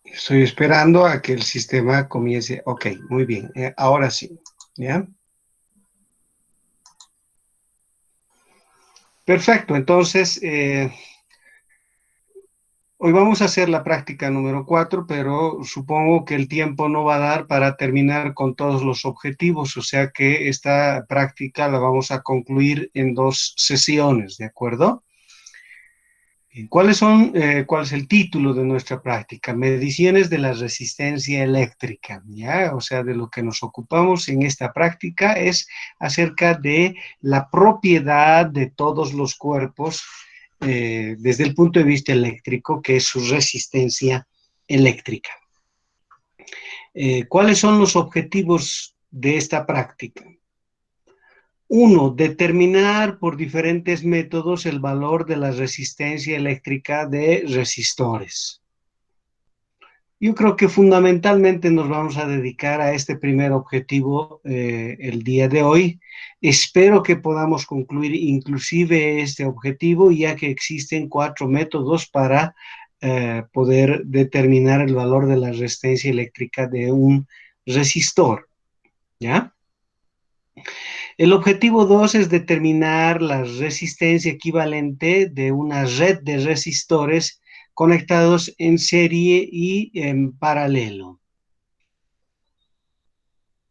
Estoy esperando a que el sistema comience. Ok, muy bien. Ahora sí. ¿Ya? Perfecto. Entonces, hoy vamos a hacer la práctica número 4, pero supongo que el tiempo no va a dar para terminar con todos los objetivos, o sea que esta práctica la vamos a concluir en 2 sesiones, ¿de acuerdo? ¿Cuál es el título de nuestra práctica? Mediciones de la resistencia eléctrica, ¿ya? O sea, de lo que nos ocupamos en esta práctica es acerca de la propiedad de todos los cuerpos desde el punto de vista eléctrico, que es su resistencia eléctrica. ¿Cuáles son los objetivos de esta práctica? Uno, determinar por diferentes métodos el valor de la resistencia eléctrica de resistores. Yo creo que fundamentalmente nos vamos a dedicar a este primer objetivo el día de hoy. Espero que podamos concluir inclusive este objetivo, ya que existen 4 métodos para poder determinar el valor de la resistencia eléctrica de un resistor, ¿ya? El objetivo 2 es determinar la resistencia equivalente de una red de resistores conectados en serie y en paralelo.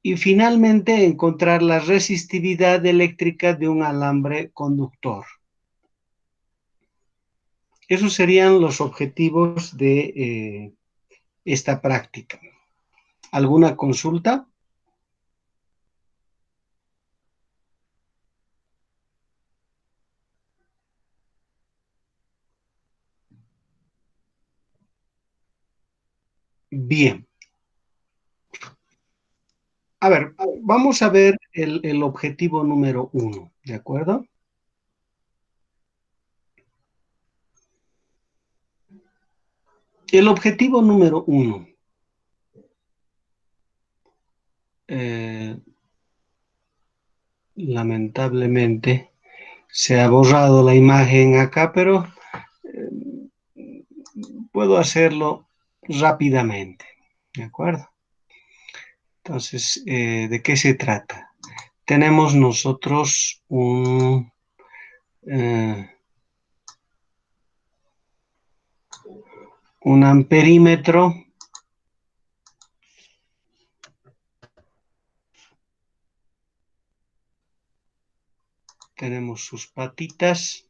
Y finalmente, encontrar la resistividad eléctrica de un alambre conductor. Esos serían los objetivos de esta práctica. ¿Alguna consulta? Bien. A ver, vamos a ver el objetivo número 1, ¿de acuerdo? El objetivo número 1. Lamentablemente se ha borrado la imagen acá, pero puedo hacerlo rápidamente, ¿de acuerdo? Entonces, ¿de qué se trata? Tenemos nosotros un amperímetro. Tenemos sus patitas.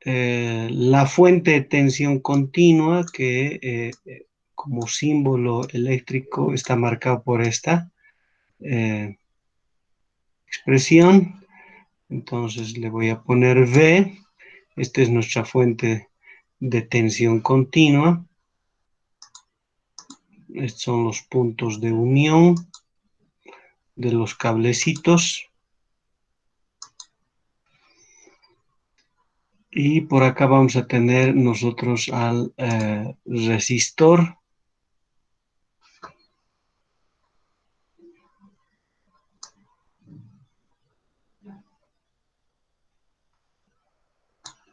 La fuente de tensión continua, que como símbolo eléctrico está marcado por esta expresión. Entonces le voy a poner V. Esta es nuestra fuente de tensión continua. Estos son los puntos de unión de los cablecitos. Y por acá vamos a tener nosotros al resistor.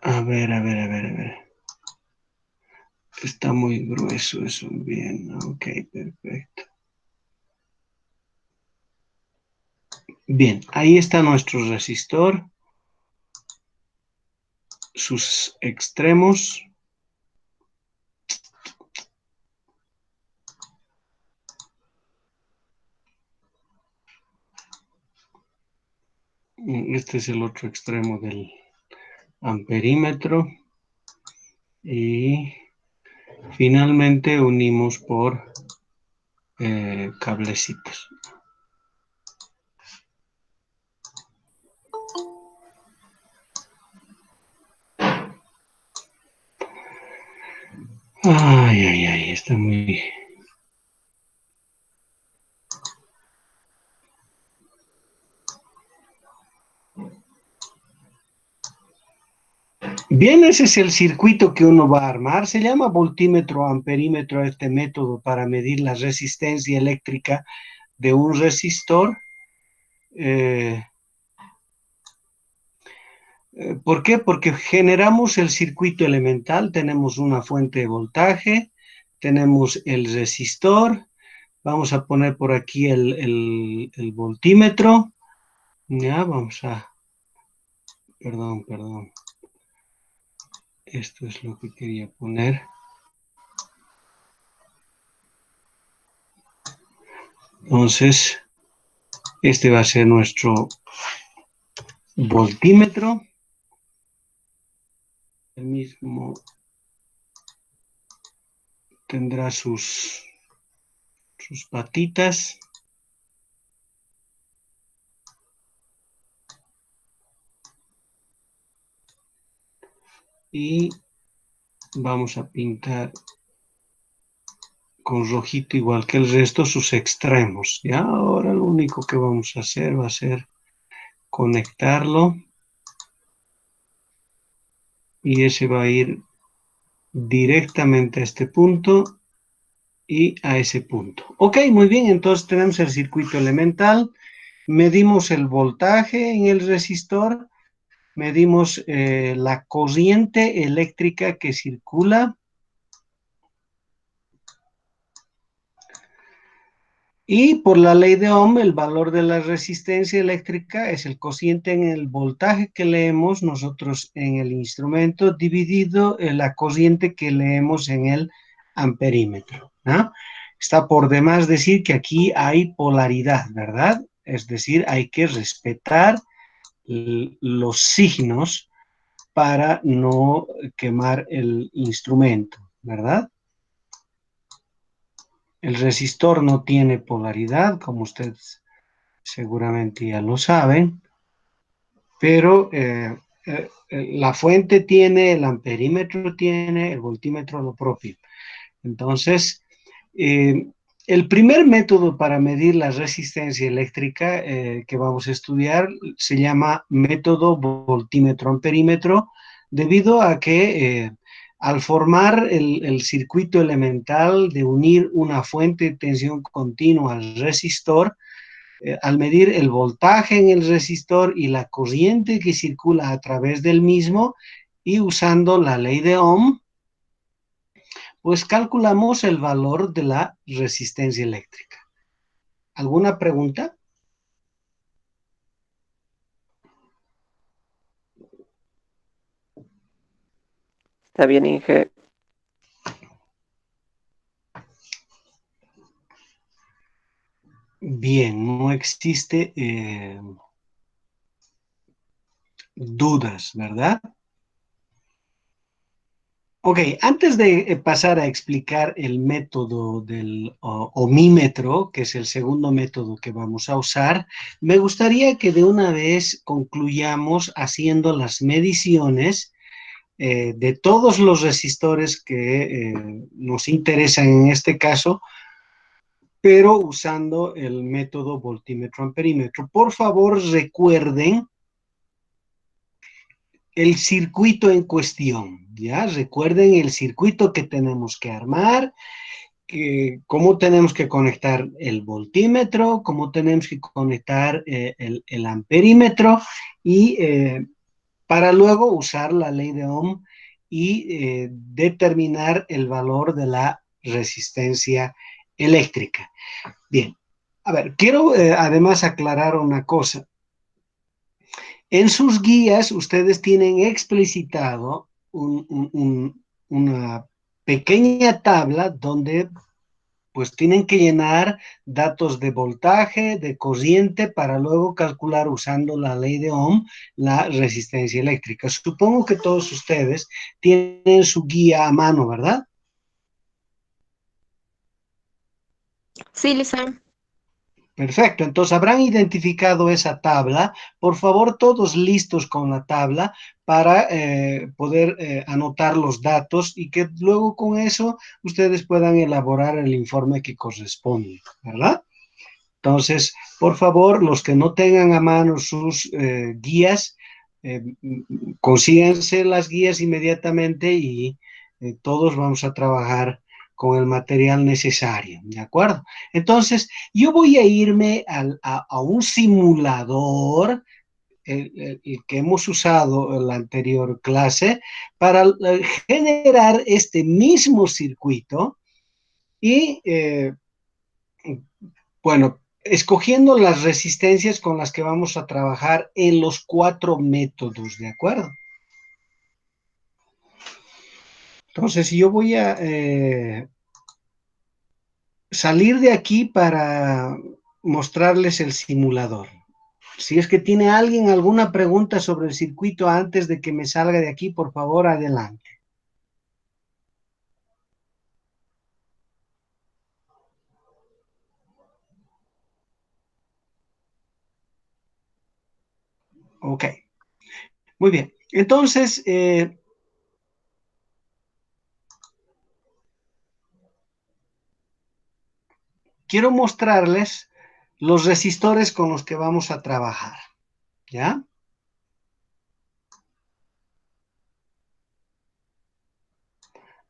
A ver. Está muy grueso eso. Bien, ok, perfecto. Bien, ahí está nuestro resistor. Sus extremos. Este es el otro extremo del amperímetro. Y finalmente unimos por cablecitos. Ay, está muy... Bien, ese es el circuito que uno va a armar. Se llama voltímetro amperímetro este método para medir la resistencia eléctrica de un resistor. Eh, ¿Por qué? Porque generamos el circuito elemental, tenemos una fuente de voltaje, tenemos el resistor, vamos a poner por aquí el voltímetro, ya vamos a, perdón, esto es lo que quería poner. Entonces, este va a ser nuestro voltímetro, el mismo tendrá sus patitas. Y vamos a pintar con rojito igual que el resto sus extremos. Ya ahora lo único que vamos a hacer va a ser conectarlo y ese va a ir directamente a este punto y a ese punto. Ok, muy bien, entonces tenemos el circuito elemental, medimos el voltaje en el resistor, medimos la corriente eléctrica que circula. Y por la ley de Ohm, el valor de la resistencia eléctrica es el cociente en el voltaje que leemos nosotros en el instrumento dividido en la corriente que leemos en el amperímetro, ¿no? Está por demás decir que aquí hay polaridad, ¿verdad? Es decir, hay que respetar los signos para no quemar el instrumento, ¿verdad? El resistor no tiene polaridad, como ustedes seguramente ya lo saben, pero la fuente tiene, el amperímetro tiene, el voltímetro lo propio. Entonces, eh, el primer método para medir la resistencia eléctrica que vamos a estudiar se llama método voltímetro-amperímetro, debido a que al formar el circuito elemental de unir una fuente de tensión continua al resistor, al medir el voltaje en el resistor y la corriente que circula a través del mismo y usando la ley de Ohm, pues calculamos el valor de la resistencia eléctrica. ¿Alguna pregunta? Está bien, Inge. Bien, no existe dudas, ¿verdad? Ok, antes de pasar a explicar el método del ohmímetro, que es el segundo método que vamos a usar, me gustaría que de una vez concluyamos haciendo las mediciones de todos los resistores que nos interesan en este caso, pero usando el método voltímetro-amperímetro. Por favor, recuerden el circuito en cuestión, ¿ya? Recuerden el circuito que tenemos que armar, cómo tenemos que conectar el voltímetro, cómo tenemos que conectar el amperímetro y para luego usar la ley de Ohm y determinar el valor de la resistencia eléctrica. Bien, a ver, quiero además aclarar una cosa. En sus guías ustedes tienen explicitado una pequeña tabla donde pues tienen que llenar datos de voltaje, de corriente, para luego calcular usando la ley de Ohm la resistencia eléctrica. Supongo que todos ustedes tienen su guía a mano, ¿verdad? Sí, Lisa. Perfecto, entonces habrán identificado esa tabla. Por favor, todos listos con la tabla para poder anotar los datos y que luego con eso ustedes puedan elaborar el informe que corresponde, ¿verdad? Entonces, por favor, los que no tengan a mano sus guías, consíganse las guías inmediatamente y todos vamos a trabajar con el material necesario, ¿de acuerdo? Entonces, yo voy a irme a un simulador, el que hemos usado en la anterior clase, para generar este mismo circuito y, bueno, escogiendo las resistencias con las que vamos a trabajar en los 4 métodos, ¿de acuerdo? Entonces, yo voy a salir de aquí para mostrarles el simulador. Si es que tiene alguien alguna pregunta sobre el circuito antes de que me salga de aquí, por favor, adelante. Ok, muy bien. Entonces, quiero mostrarles los resistores con los que vamos a trabajar, ¿ya?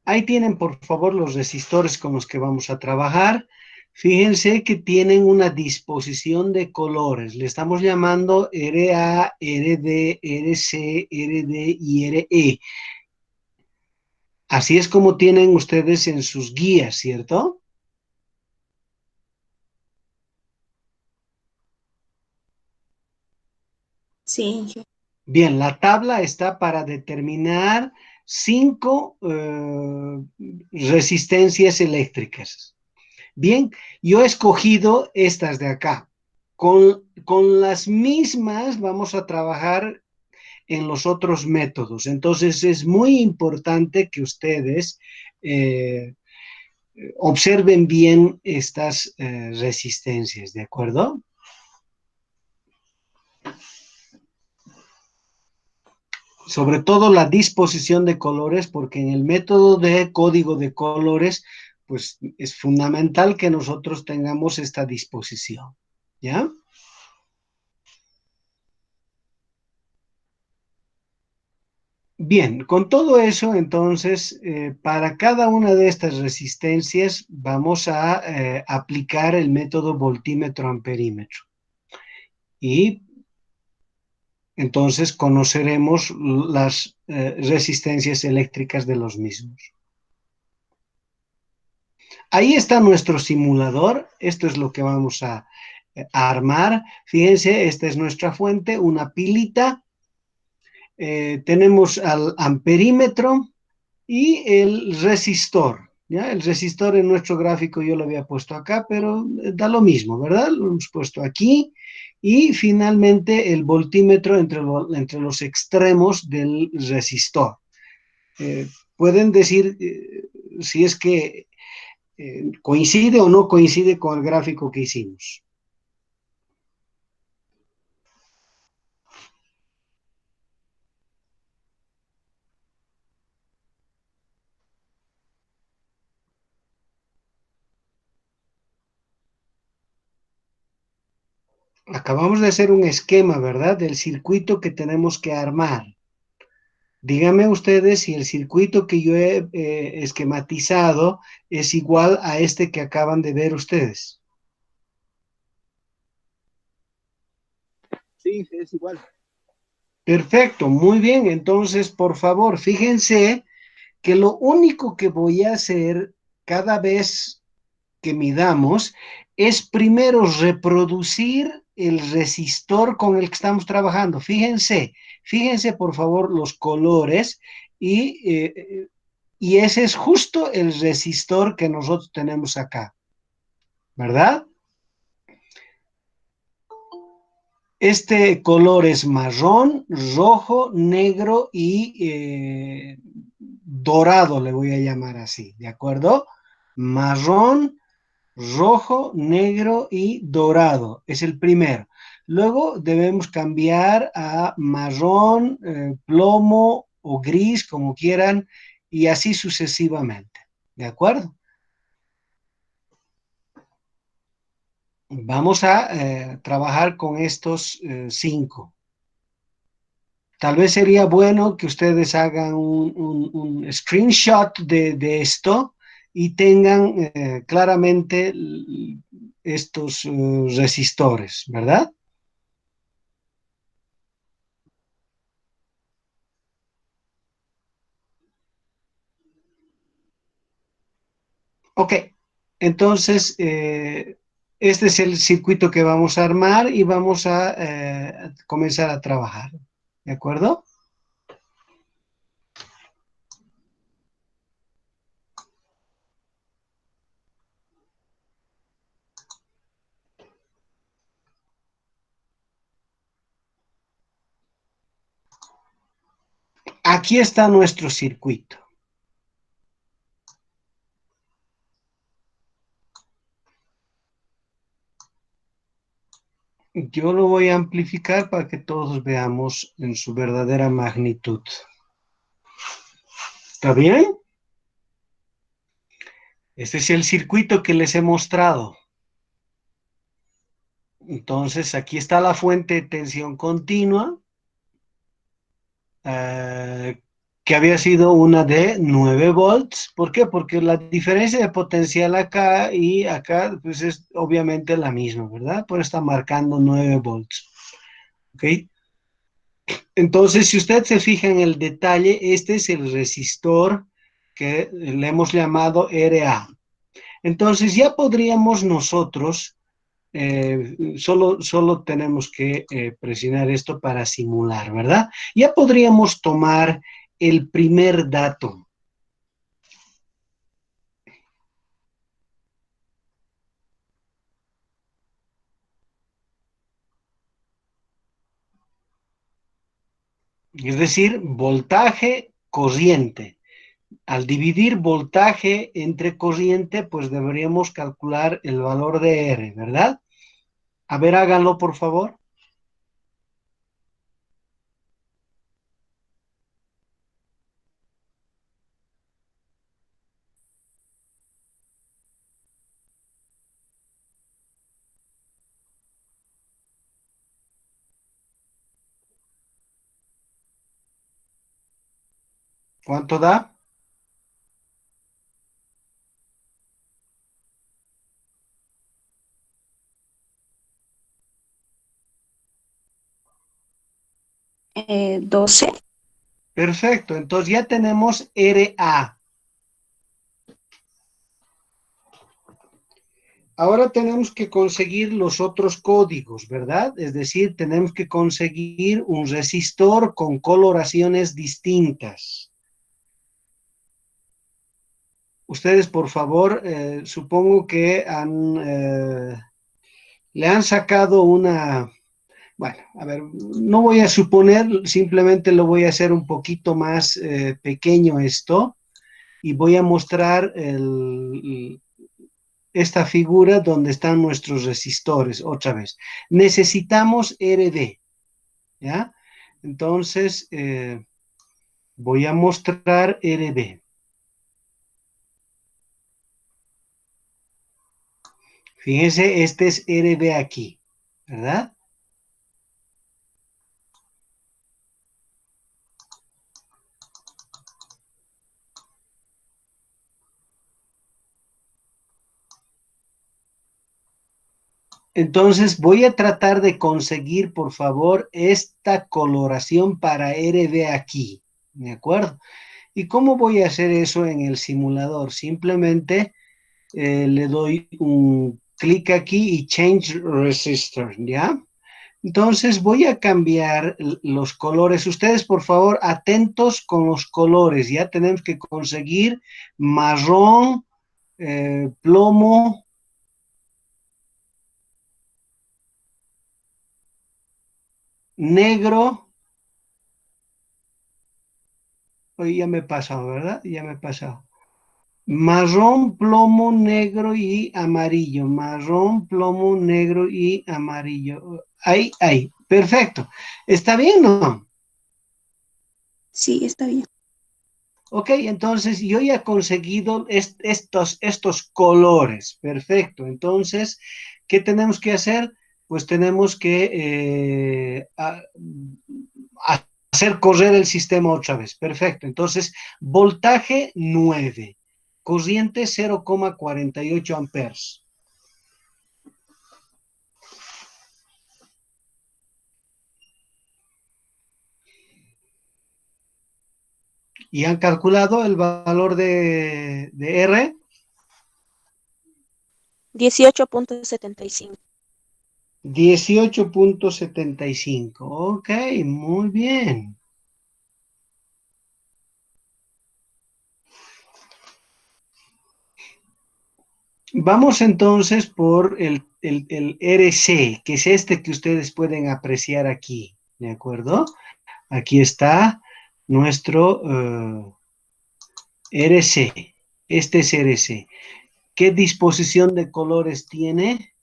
Ahí tienen, por favor, los resistores con los que vamos a trabajar. Fíjense que tienen una disposición de colores. Le estamos llamando RA, RD, RC, RD y RE. Así es como tienen ustedes en sus guías, ¿cierto? Sí, Inge. Bien, la tabla está para determinar 5 resistencias eléctricas. Bien, yo he escogido estas de acá. Con las mismas vamos a trabajar en los otros métodos. Entonces es muy importante que ustedes observen bien estas resistencias, ¿de acuerdo? Sobre todo la disposición de colores, porque en el método de código de colores, pues es fundamental que nosotros tengamos esta disposición, ¿ya? Bien, con todo eso, entonces, para cada una de estas resistencias vamos a aplicar el método voltímetro-amperímetro. Y entonces conoceremos las resistencias eléctricas de los mismos. Ahí está nuestro simulador. Esto es lo que vamos a armar. Fíjense, esta es nuestra fuente, una pilita. Tenemos al amperímetro y el resistor. ¿Ya? El resistor en nuestro gráfico yo lo había puesto acá, pero da lo mismo, ¿verdad? Lo hemos puesto aquí. Y finalmente el voltímetro entre los extremos del resistor. Pueden decir si es que coincide o no coincide con el gráfico que hicimos. Acabamos de hacer un esquema, ¿verdad? Del circuito que tenemos que armar. Díganme ustedes si el circuito que yo he esquematizado es igual a este que acaban de ver ustedes. Sí, es igual. Perfecto, muy bien. Entonces, por favor, fíjense que lo único que voy a hacer cada vez que midamos es primero reproducir el resistor con el que estamos trabajando. Fíjense por favor los colores y ese es justo el resistor que nosotros tenemos acá, ¿verdad? Este color es marrón, rojo, negro y dorado, le voy a llamar así, ¿de acuerdo? Marrón, rojo, negro y dorado. Es el primero. Luego debemos cambiar a marrón, plomo o gris, como quieran, y así sucesivamente. ¿De acuerdo? Vamos a trabajar con estos 5. Tal vez sería bueno que ustedes hagan un screenshot de esto y tengan claramente estos resistores, ¿verdad? Ok, entonces este es el circuito que vamos a armar y vamos a comenzar a trabajar, ¿de acuerdo? Aquí está nuestro circuito. Yo lo voy a amplificar para que todos veamos en su verdadera magnitud. ¿Está bien? Este es el circuito que les he mostrado. Entonces, aquí está la fuente de tensión continua, eh, que había sido una de 9 volts. ¿Por qué? Porque la diferencia de potencial acá y acá, pues es obviamente la misma, ¿verdad? Por eso está marcando 9 volts. ¿Ok? Entonces, si usted se fija en el detalle, este es el resistor que le hemos llamado RA. Entonces, ya podríamos nosotros, solo tenemos que presionar esto para simular, ¿verdad? Ya podríamos tomar el primer dato. Es decir, voltaje, corriente. Al dividir voltaje entre corriente, pues deberíamos calcular el valor de R, ¿verdad? A ver, háganlo, por favor. ¿Cuánto da? Eh, 12. Perfecto, entonces ya tenemos RA. Ahora tenemos que conseguir los otros códigos, ¿verdad? Es decir, tenemos que conseguir un resistor con coloraciones distintas. Ustedes, por favor, supongo que le han sacado una... Bueno, a ver, no voy a suponer, simplemente lo voy a hacer un poquito más pequeño esto y voy a mostrar esta figura donde están nuestros resistores, otra vez. Necesitamos RD, ¿ya? Entonces, voy a mostrar RD. Fíjense, este es RD aquí, ¿verdad? Entonces voy a tratar de conseguir, por favor, esta coloración para RD aquí, ¿de acuerdo? ¿Y cómo voy a hacer eso en el simulador? Simplemente le doy un clic aquí y Change Resistor, ¿ya? Entonces voy a cambiar los colores. Ustedes, por favor, atentos con los colores. Ya tenemos que conseguir marrón, plomo, negro. Oye, ya me he pasado, ¿verdad? Ya me he pasado. Marrón, plomo, negro y amarillo. Marrón, plomo, negro y amarillo. Ahí, ahí. Perfecto. ¿Está bien o no? Sí, está bien. Ok, entonces yo ya he conseguido estos colores. Perfecto. Entonces, ¿qué tenemos que hacer? Pues tenemos que hacer correr el sistema otra vez. Perfecto. Entonces, voltaje 9, corriente 0,48 amperes. ¿Y han calculado el valor de R? 18.75. 18.75. Ok, muy bien. Vamos entonces por el RC, que es este que ustedes pueden apreciar aquí, ¿de acuerdo? Aquí está nuestro RC. Este es RC. ¿Qué disposición de colores tiene?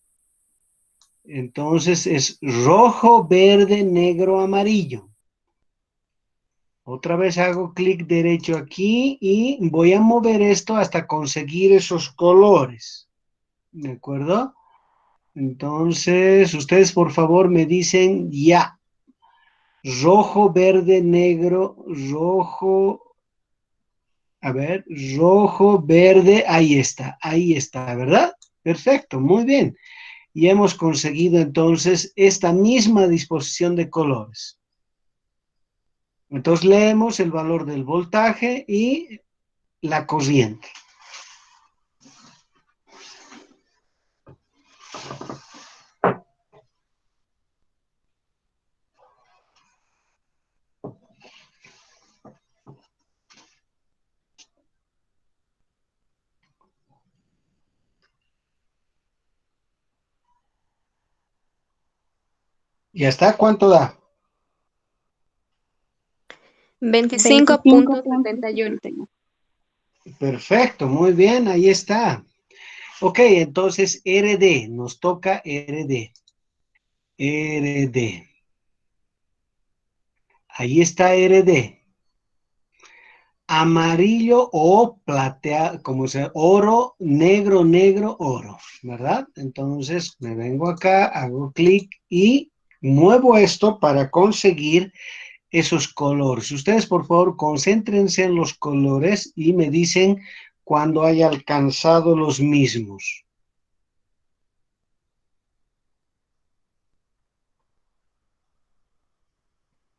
Entonces es rojo, verde, negro, amarillo. Otra vez hago clic derecho aquí y voy a mover esto hasta conseguir esos colores. ¿De acuerdo? Entonces, ustedes por favor me dicen ya. Rojo, verde, negro, rojo. A ver, rojo, verde, ahí está, ¿verdad? Perfecto, muy bien. Y hemos conseguido entonces esta misma disposición de colores. Entonces leemos el valor del voltaje y la corriente. ¿Ya está? ¿Cuánto da? 25.71. Perfecto, muy bien, ahí está. Ok, entonces RD, nos toca RD. RD. Ahí está RD. Amarillo o plateado, como sea, oro, negro, negro, oro, ¿verdad? Entonces me vengo acá, hago clic y muevo esto para conseguir esos colores. Ustedes, por favor, concéntrense en los colores y me dicen cuando haya alcanzado los mismos.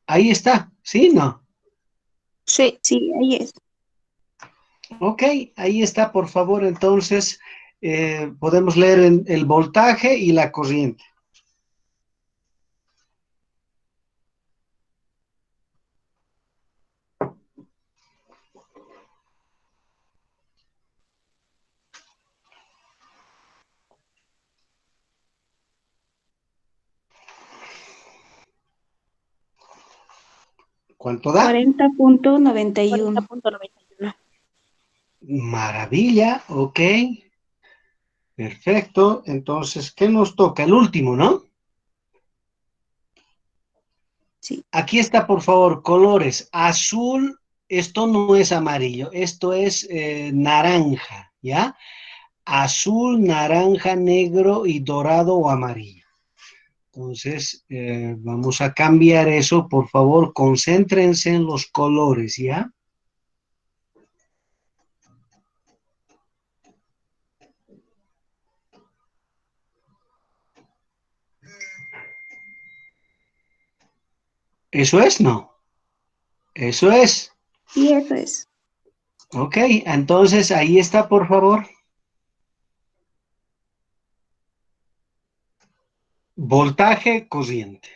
Ahí está, ¿sí? ¿No? Sí, sí, ahí es. Ok, ahí está, por favor, entonces podemos leer el voltaje y la corriente. ¿Cuánto da? 40.91. 40.91. Maravilla, ok, perfecto. Entonces, ¿qué nos toca? El último, ¿no? Sí. Aquí está, por favor, colores. Azul, esto no es amarillo, esto es naranja, ¿ya? Azul, naranja, negro y dorado o amarillo. Entonces, vamos a cambiar eso, por favor, concéntrense en los colores, ¿ya? ¿Eso es? No. Eso es. Y eso es. Ok, entonces ahí está, por favor. Voltaje, corriente.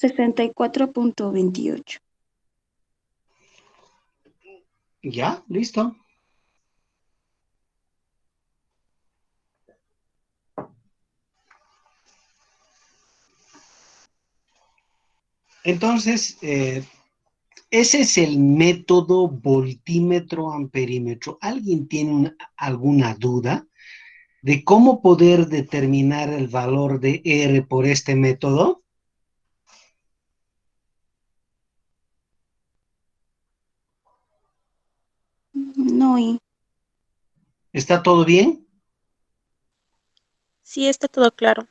64.28. ¿Ya? ¿Listo? Entonces, ese es el método voltímetro amperímetro. ¿Alguien tiene alguna duda de cómo poder determinar el valor de R por este método? No, y ¿Está todo bien? Sí, está todo claro.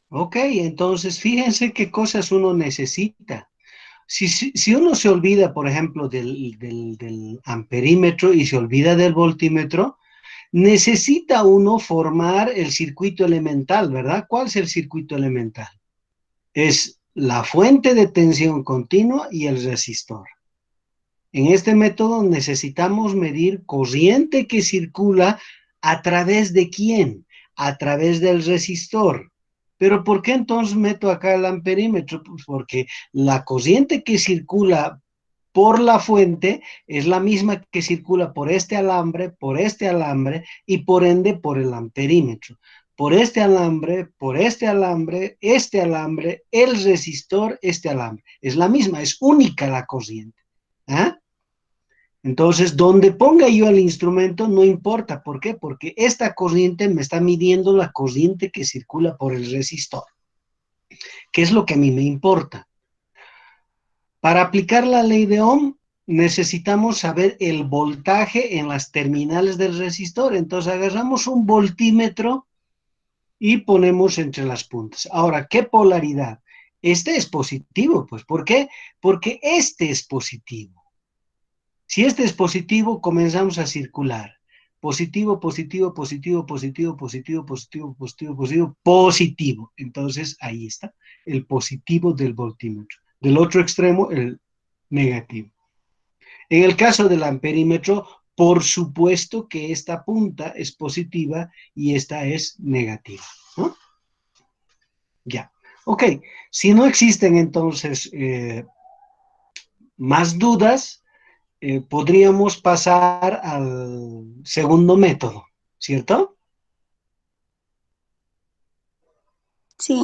Ok, entonces fíjense qué cosas uno necesita. Si uno se olvida, por ejemplo, del amperímetro y se olvida del voltímetro, necesita uno formar el circuito elemental, ¿verdad? ¿Cuál es el circuito elemental? Es la fuente de tensión continua y el resistor. En este método necesitamos medir corriente que circula a través de quién, a través del resistor. Pero ¿por qué entonces meto acá el amperímetro? Pues porque la corriente que circula por la fuente es la misma que circula por este alambre y por ende por el amperímetro. Por este alambre, el resistor, este alambre. Es la misma, es única la corriente. ¿Ah? Entonces, donde ponga yo el instrumento, no importa. ¿Por qué? Porque esta corriente me está midiendo la corriente que circula por el resistor, que es lo que a mí me importa. Para aplicar la ley de Ohm, necesitamos saber el voltaje en las terminales del resistor. Entonces, agarramos un voltímetro y ponemos entre las puntas. Ahora, ¿qué polaridad? Este es positivo, pues. ¿Por qué? Porque este es positivo. Si este es positivo, comenzamos a circular. Positivo, positivo, positivo, positivo, positivo, positivo, positivo, positivo, positivo. Entonces, ahí está, el positivo del voltímetro. Del otro extremo, el negativo. En el caso del amperímetro, por supuesto que esta punta es positiva y esta es negativa, ¿no? Ya. Ok, si no existen entonces más dudas, podríamos pasar al segundo método, ¿cierto? Sí.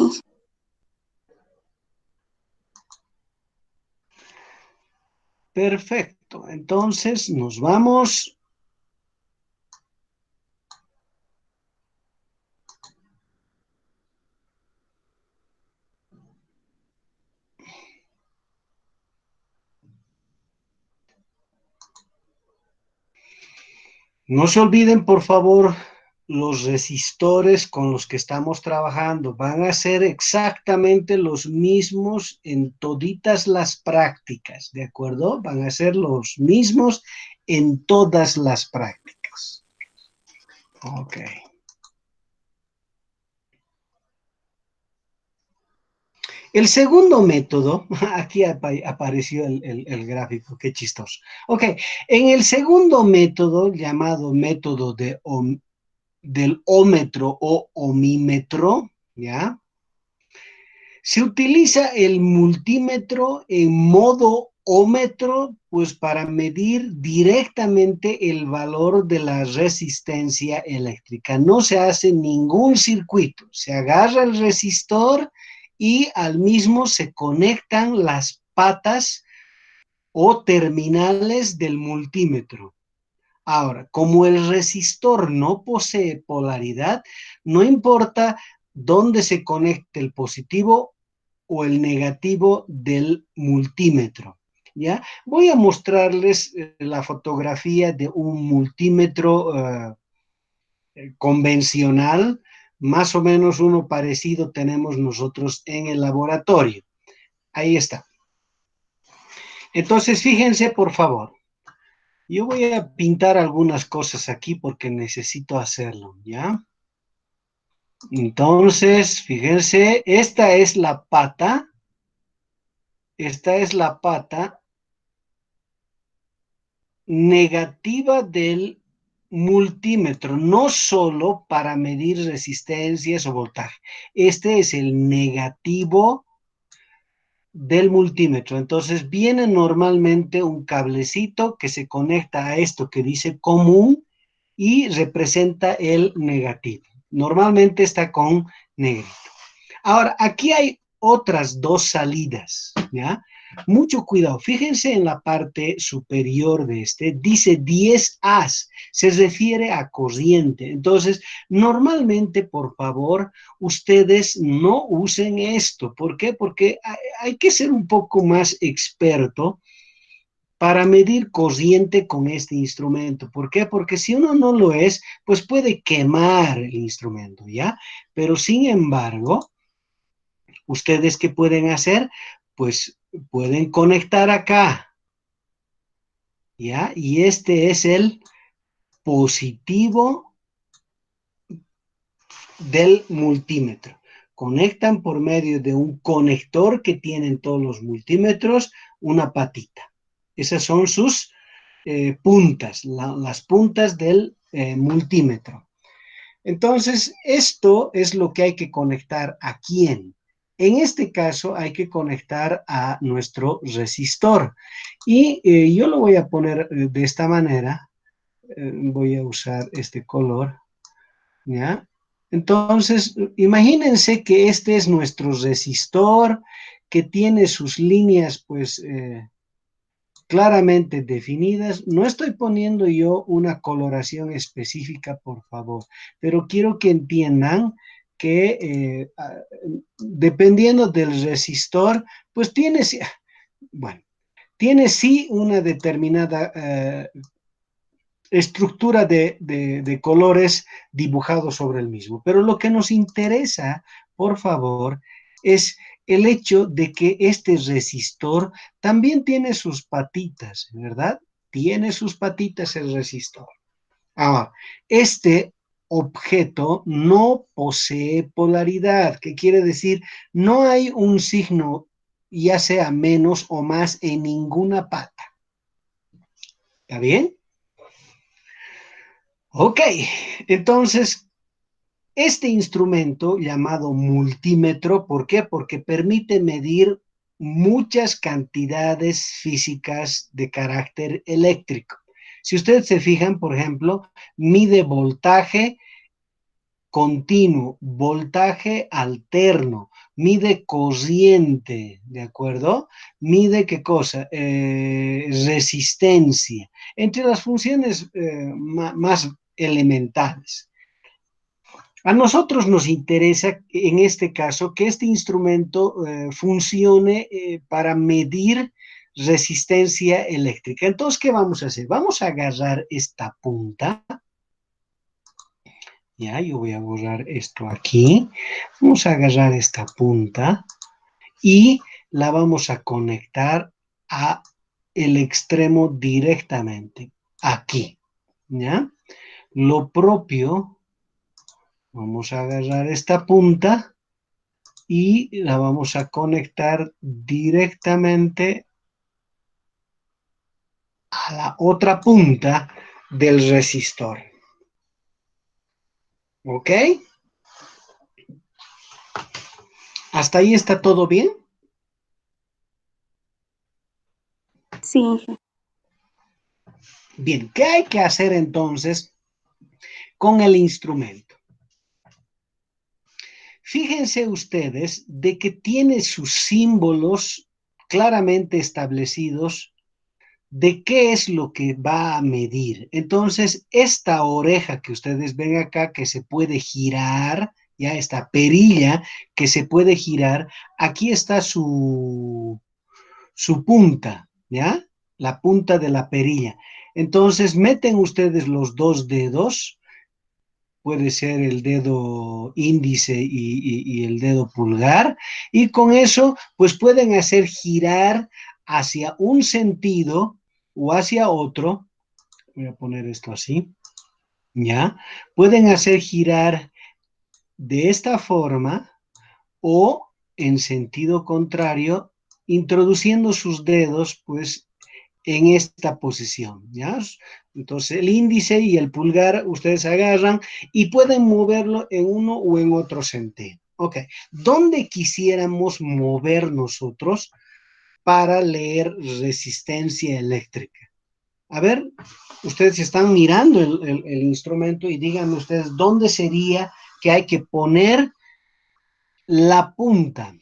Perfecto. Entonces nos vamos. No se olviden, por favor, los resistores con los que estamos trabajando. Van a ser exactamente los mismos en toditas las prácticas, ¿de acuerdo? Van a ser los mismos en todas las prácticas. Ok. El segundo método, aquí apareció el gráfico, qué chistoso. Ok, en el segundo método, llamado método del ómetro o ohmímetro, ¿ya? Se utiliza el multímetro en modo ómetro, pues para medir directamente el valor de la resistencia eléctrica. No se hace ningún circuito, se agarra el resistor y al mismo se conectan las patas o terminales del multímetro. Ahora, como el resistor no posee polaridad, no importa dónde se conecte el positivo o el negativo del multímetro, ¿ya? Voy a mostrarles la fotografía de un multímetro convencional, más o menos uno parecido tenemos nosotros en el laboratorio. Ahí está. Entonces, fíjense, por favor. Yo voy a pintar algunas cosas aquí porque necesito hacerlo, ¿ya? Entonces, fíjense, esta es la pata negativa del multímetro, no solo para medir resistencias o voltaje. Este es el negativo del multímetro. Entonces viene normalmente un cablecito que se conecta a esto que dice común y representa el negativo. Normalmente está con negrito. Ahora, aquí hay otras dos salidas, ¿ya? Mucho cuidado, fíjense en la parte superior de este, dice 10 As, se refiere a corriente. Entonces, normalmente, por favor, ustedes no usen esto. ¿Por qué? Porque hay que ser un poco más experto para medir corriente con este instrumento. ¿Por qué? Porque si uno no lo es, pues puede quemar el instrumento, ¿ya? Pero sin embargo, ¿ustedes qué pueden hacer? Pues pueden conectar acá, ¿ya? Y este es el positivo del multímetro. Conectan por medio de un conector que tienen todos los multímetros, una patita. Esas son sus puntas, las puntas del multímetro. Entonces, esto es lo que hay que conectar a quién. En este caso hay que conectar a nuestro resistor. Y yo lo voy a poner de esta manera. Voy a usar este color, ¿ya? Entonces, imagínense que este es nuestro resistor, que tiene sus líneas, pues, claramente definidas. No estoy poniendo yo una coloración específica, por favor, pero quiero que entiendan que dependiendo del resistor, pues tiene, bueno, tiene sí una determinada estructura de colores dibujados sobre el mismo. Pero lo que nos interesa, por favor, es el hecho de que este resistor también tiene sus patitas, ¿verdad? Tiene sus patitas el resistor. Ahora, este objeto no posee polaridad, que quiere decir no hay un signo, ya sea menos o más, en ninguna pata. ¿Está bien? Ok, entonces, este instrumento llamado multímetro, ¿por qué? Porque permite medir muchas cantidades físicas de carácter eléctrico. Si ustedes se fijan, por ejemplo, mide voltaje continuo, voltaje alterno, mide corriente, ¿de acuerdo? Mide qué cosa, resistencia, entre las funciones más elementales. A nosotros nos interesa, en este caso, que este instrumento funcione para medir resistencia eléctrica. Entonces, ¿qué vamos a hacer? Vamos a agarrar esta punta. Ya, yo voy a borrar esto aquí. Vamos a agarrar esta punta y la vamos a conectar a el extremo directamente, aquí. ¿Ya? Lo propio, vamos a agarrar esta punta y la vamos a conectar directamente a la otra punta del resistor. ¿Ok? ¿Hasta ahí está todo bien? Sí. Bien, ¿qué hay que hacer entonces con el instrumento? Fíjense ustedes de que tiene sus símbolos claramente establecidos de qué es lo que va a medir. Entonces, esta oreja que ustedes ven acá, que se puede girar, ya esta perilla que se puede girar, aquí está su punta, ¿ya? La punta de la perilla. Entonces, meten ustedes los dos dedos, puede ser el dedo índice y el dedo pulgar, y con eso, pues pueden hacer girar hacia un sentido o hacia otro. Voy a poner esto así, ¿ya? Pueden hacer girar de esta forma o en sentido contrario, introduciendo sus dedos, pues, en esta posición, ¿ya? Entonces, el índice y el pulgar ustedes agarran y pueden moverlo en uno o en otro sentido. Ok, ¿dónde quisiéramos mover nosotros para leer resistencia eléctrica? A ver, ustedes están mirando el instrumento y díganme ustedes dónde sería que hay que poner la punta.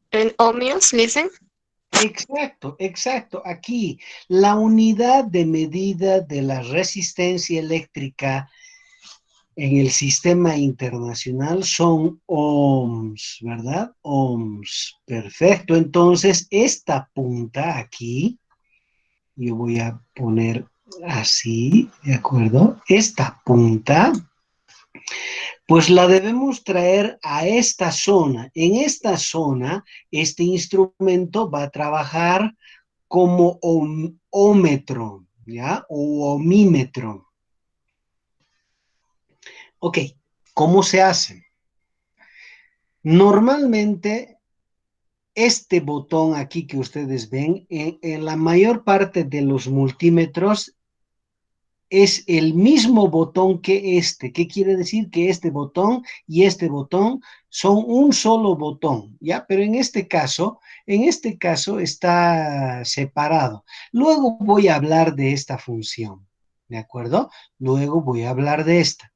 En ohmios, listen. Exacto, exacto. Aquí, la unidad de medida de la resistencia eléctrica en el sistema internacional son ohms, ¿verdad? Ohms. Perfecto. Entonces, esta punta aquí, yo voy a poner así, ¿de acuerdo? Esta punta, pues la debemos traer a esta zona. En esta zona, este instrumento va a trabajar como ohmómetro, ¿ya? O ohmímetro. Ok, ¿cómo se hace? Normalmente, este botón aquí que ustedes ven, en la mayor parte de los multímetros es el mismo botón que este. ¿Qué quiere decir? Que este botón y este botón son un solo botón, ¿ya? Pero en este caso está separado. Luego voy a hablar de esta función, ¿de acuerdo? Luego voy a hablar de esta.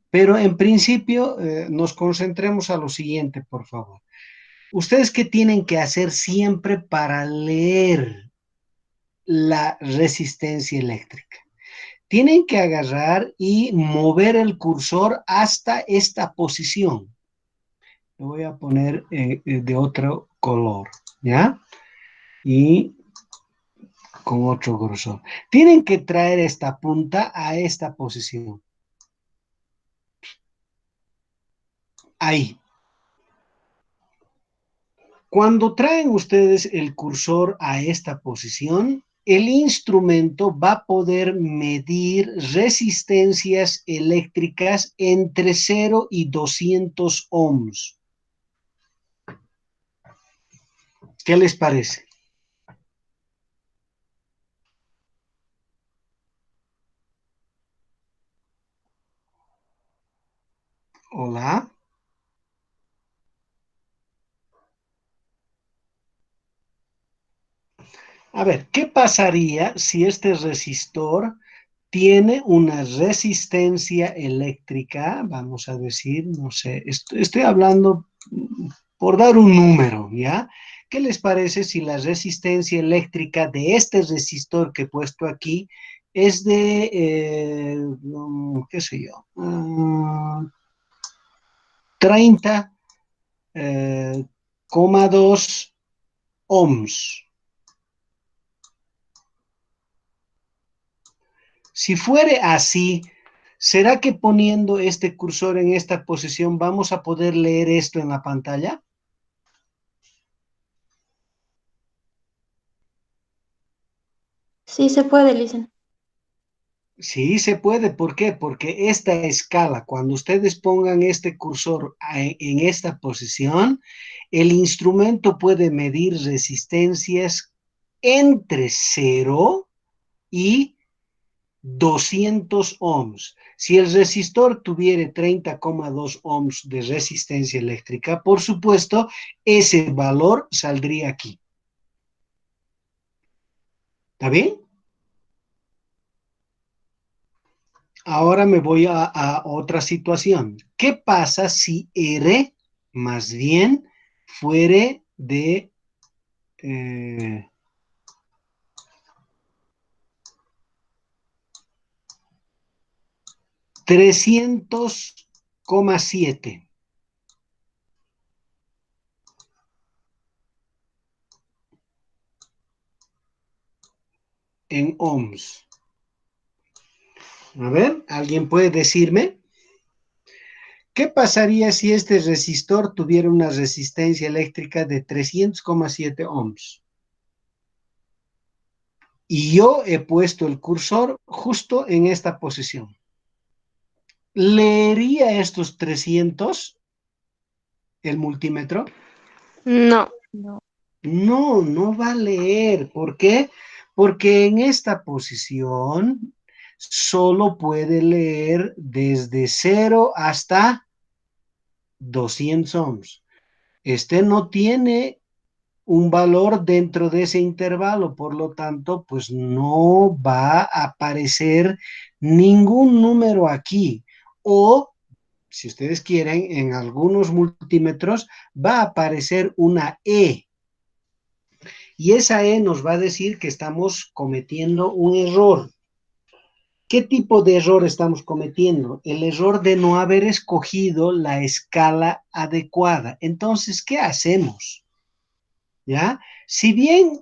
Pero en principio nos concentremos a lo siguiente, por favor. ¿Ustedes qué tienen que hacer siempre para leer la resistencia eléctrica? Tienen que agarrar y mover el cursor hasta esta posición. Lo voy a poner de otro color, ¿ya? Y con otro grosor. Tienen que traer esta punta a esta posición. Ahí. Cuando traen ustedes el cursor a esta posición, el instrumento va a poder medir resistencias eléctricas entre 0 y 200 ohms. ¿Qué les parece? Hola. A ver, ¿qué pasaría si este resistor tiene una resistencia eléctrica? Vamos a decir, no sé, estoy hablando por dar un número, ¿ya? ¿Qué les parece si la resistencia eléctrica de este resistor que he puesto aquí es de, qué sé yo, 30,2 ohms? Si fuere así, ¿será que poniendo este cursor en esta posición vamos a poder leer esto en la pantalla? Sí se puede, Licen. Sí, se puede. ¿Por qué? Porque esta escala, cuando ustedes pongan este cursor en esta posición, el instrumento puede medir resistencias entre 0 y 200 ohms. Si el resistor tuviera 30,2 ohms de resistencia eléctrica, por supuesto, ese valor saldría aquí. ¿Está bien? Ahora me voy a otra situación. ¿Qué pasa si R más bien fuere de 300,7 en ohms? A ver, ¿alguien puede decirme? ¿Qué pasaría si este resistor tuviera una resistencia eléctrica de 300,7 ohms? Y yo he puesto el cursor justo en esta posición. ¿Leería estos 300 el multímetro? No. No. No, no va a leer. ¿Por qué? Porque en esta posición solo puede leer desde 0 hasta 200 ohms. Este no tiene un valor dentro de ese intervalo, por lo tanto, pues no va a aparecer ningún número aquí. O, si ustedes quieren, en algunos multímetros va a aparecer una E. y esa E nos va a decir que estamos cometiendo un error. ¿Qué tipo de error estamos cometiendo? El error de no haber escogido la escala adecuada. Entonces, ¿qué hacemos? ¿Ya? Si bien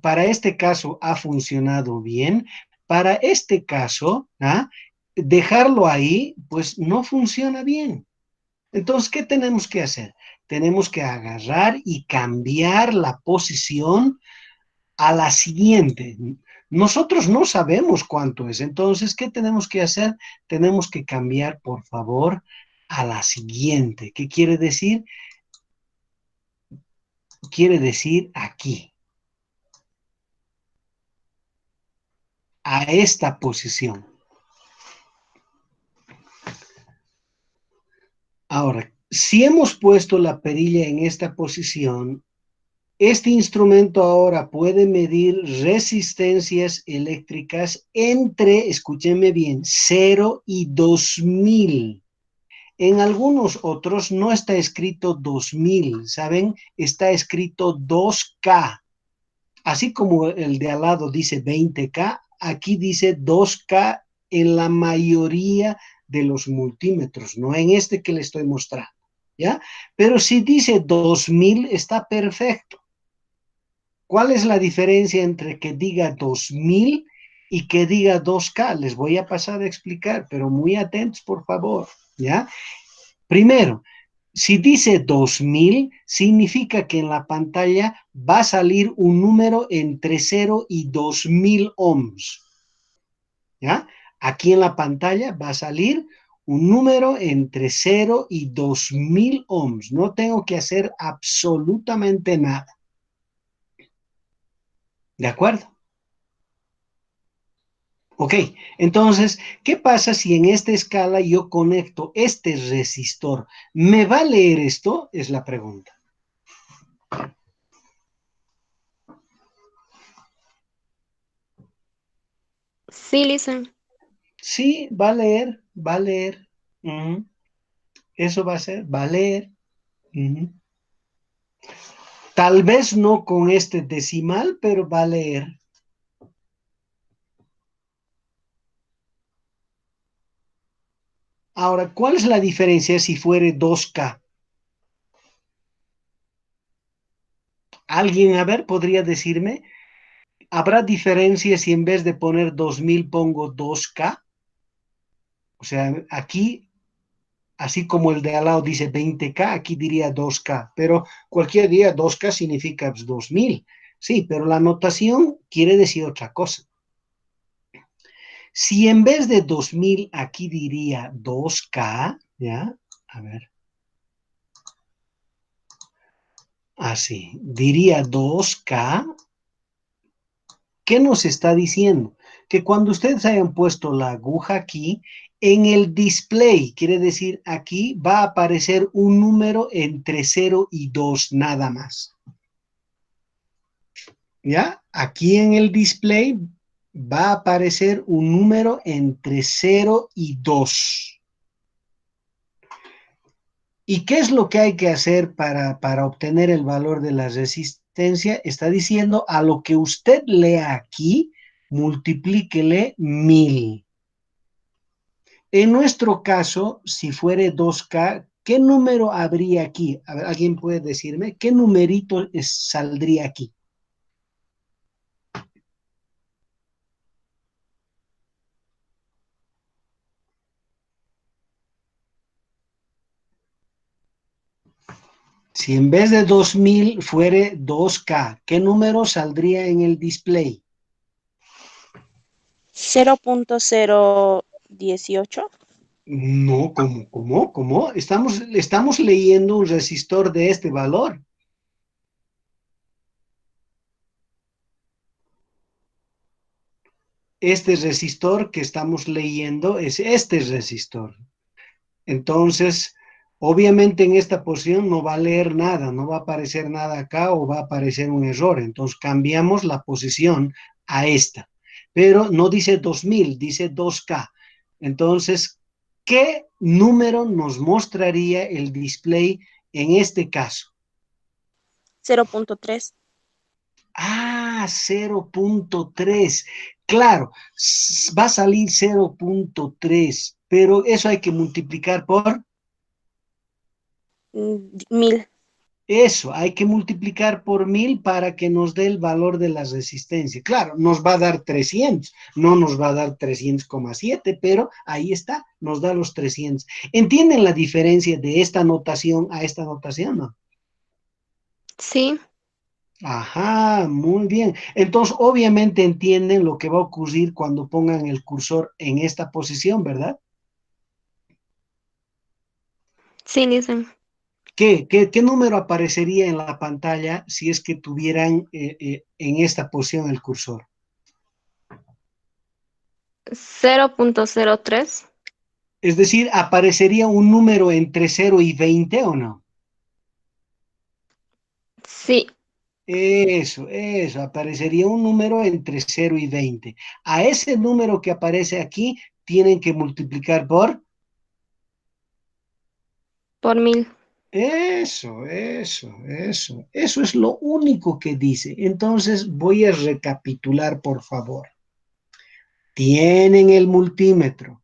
para este caso ha funcionado bien, para este caso, ¿ah? Dejarlo ahí, pues no funciona bien. Entonces, ¿qué tenemos que hacer? Tenemos que agarrar y cambiar la posición a la siguiente. Nosotros no sabemos cuánto es. Entonces, ¿qué tenemos que hacer? Tenemos que cambiar, por favor, a la siguiente. ¿Qué quiere decir? Quiere decir aquí, a esta posición. Ahora, si hemos puesto la perilla en esta posición, este instrumento ahora puede medir resistencias eléctricas entre, escúchenme bien, 0 y 2000. En algunos otros no está escrito 2000, ¿saben? Está escrito 2K. Así como el de al lado dice 20K, aquí dice 2K en la mayoría de los multímetros, no en este que le estoy mostrando, ¿ya? Pero si dice 2000, está perfecto. ¿Cuál es la diferencia entre que diga 2000 y que diga 2K? Les voy a pasar a explicar, pero muy atentos, por favor, ¿ya? Primero, si dice 2000, significa que en la pantalla va a salir un número entre 0 y 2000 ohms, ¿ya? Aquí en la pantalla va a salir un número entre 0 y 2000 ohms. No tengo que hacer absolutamente nada. ¿De acuerdo? Ok, entonces, ¿qué pasa si en esta escala yo conecto este resistor? ¿Me va a leer esto? Es la pregunta. Sí, listen. Sí, va a leer, va a leer. Ujú. Eso va a ser, va a leer. Ujú. Tal vez no con este decimal, pero va a leer. Ahora, ¿cuál es la diferencia si fuere 2K? ¿Alguien, a ver, podría decirme? ¿Habrá diferencia si en vez de poner 2000 pongo 2K? O sea, aquí, así como el de al lado dice 20K, aquí diría 2K, pero cualquier día 2K significa 2000. Sí, pero la notación quiere decir otra cosa. Si en vez de 2000 aquí diría 2K, ¿ya? A ver. Así, diría 2K. ¿Qué nos está diciendo? Que cuando ustedes hayan puesto la aguja aquí, en el display, quiere decir aquí va a aparecer un número entre 0 y 2 nada más. ¿Ya? Aquí en el display va a aparecer un número entre 0 y 2. ¿Y qué es lo que hay que hacer para obtener el valor de la resistencia? Está diciendo a lo que usted lea aquí, multiplíquele 1000. En nuestro caso, si fuere 2K, ¿qué número habría aquí? A ver, ¿alguien puede decirme? ¿Qué numerito saldría aquí? Si en vez de 2000 fuere 2K, ¿qué número saldría en el display? 0.018. No, ¿cómo? Estamos leyendo un resistor de este valor. Este resistor que estamos leyendo es este resistor. Entonces, obviamente en esta posición no va a leer nada, no va a aparecer nada acá o va a aparecer un error. Entonces cambiamos la posición a esta. Pero no dice 2000, dice 2K. Entonces, ¿qué número nos mostraría el display en este caso? 0.3. Ah, 0.3. Claro, va a salir 0.3, pero eso hay que multiplicar por... 1000. Eso, hay que multiplicar por 1000 para que nos dé el valor de la resistencia. Claro, nos va a dar 300, no nos va a dar 300,7, pero ahí está, nos da los 300. ¿Entienden la diferencia de esta notación a esta notación, no? Sí, Ajá, muy bien. Entonces, obviamente entienden lo que va a ocurrir cuando pongan el cursor en esta posición, ¿verdad? sí, listen. ¿Qué número aparecería en la pantalla si es que tuvieran en esta posición el cursor? 0.03. Es decir, ¿aparecería un número entre 0 y 20 o no? Sí, Eso, aparecería un número entre 0 y 20. A ese número que aparece aquí, tienen que multiplicar por... por 1000. Eso es lo único que dice. Entonces, voy a recapitular, por favor. Tienen el multímetro.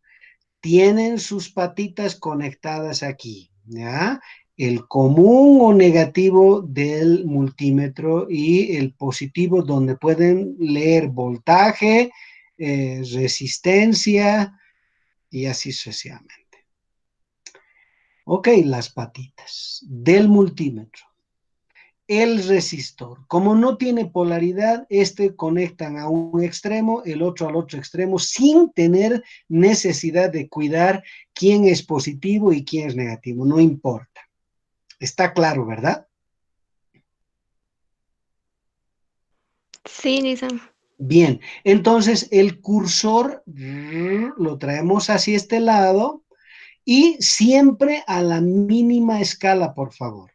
Tienen sus patitas conectadas aquí, ¿ya? El común o negativo del multímetro y el positivo donde pueden leer voltaje, resistencia y así sucesivamente. Ok, las patitas del multímetro. El resistor, como no tiene polaridad, conectan a un extremo, el otro al otro extremo, sin tener necesidad de cuidar quién es positivo y quién es negativo, no importa. Está claro, ¿verdad? Sí, listen. Bien, entonces el cursor lo traemos hacia este lado y siempre a la mínima escala, por favor.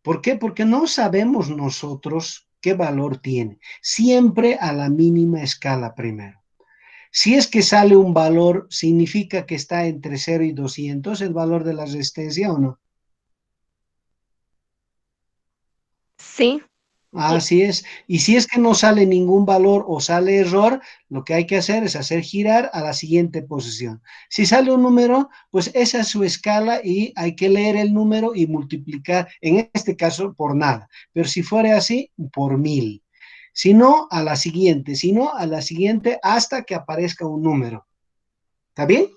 ¿Por qué? Porque no sabemos nosotros qué valor tiene. Siempre a la mínima escala primero. Si es que sale un valor, ¿significa que está entre 0 y 200 el valor de la resistencia o no? Sí, Así es. Y si es que no sale ningún valor o sale error, lo que hay que hacer es hacer girar a la siguiente posición. Si sale un número, pues esa es su escala y hay que leer el número y multiplicar, en este caso, por nada. Pero si fuera así, por 1000. Si no, a la siguiente. Si no, a la siguiente hasta que aparezca un número. ¿Está bien?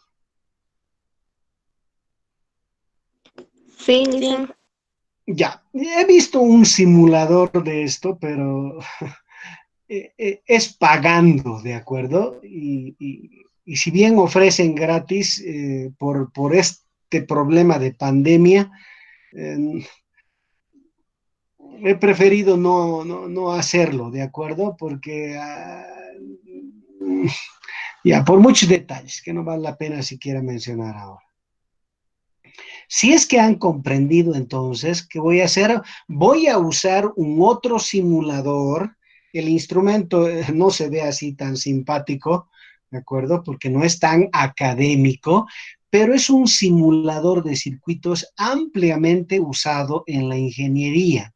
sí, Sí, listen. Ya, he visto un simulador de esto, pero es pagando, ¿de acuerdo? Y si bien ofrecen gratis por este problema de pandemia, eh, he preferido no hacerlo, ¿de acuerdo? Porque ya, por muchos detalles que no vale la pena siquiera mencionar ahora. Si es que han comprendido entonces, ¿qué voy a hacer? Voy a usar un otro simulador. El instrumento no se ve así tan simpático, ¿de acuerdo? Porque no es tan académico, pero es un simulador de circuitos ampliamente usado en la ingeniería.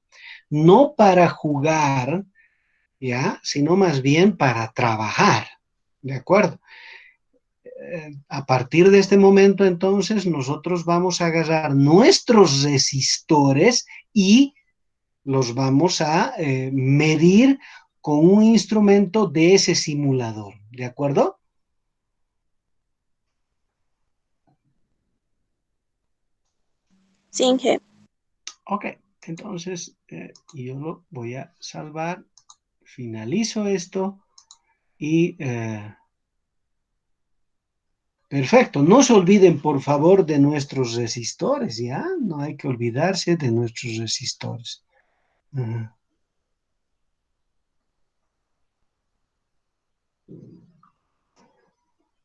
No para jugar, ¿ya? Sino más bien para trabajar, ¿de acuerdo? A partir de este momento, entonces, nosotros vamos a agarrar nuestros resistores y los vamos a medir con un instrumento de ese simulador, ¿de acuerdo? sí, Inge. Ok, entonces yo lo voy a salvar, finalizo esto y perfecto. No se olviden, por favor, de nuestros resistores, ¿ya? No hay que olvidarse de nuestros resistores. Ajá.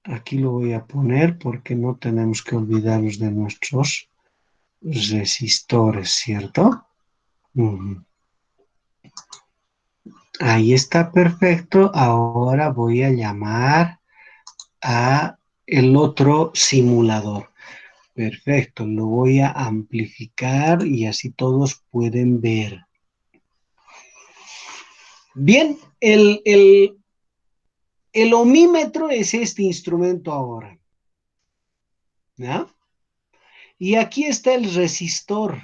Aquí lo voy a poner porque no tenemos que olvidarnos de nuestros resistores, ¿cierto? Ahí está perfecto. Ahora voy a llamar a el otro simulador. Perfecto, lo voy a amplificar y así todos pueden ver. Bien, el ohmímetro es este instrumento ahora, ¿ya? Y aquí está el resistor.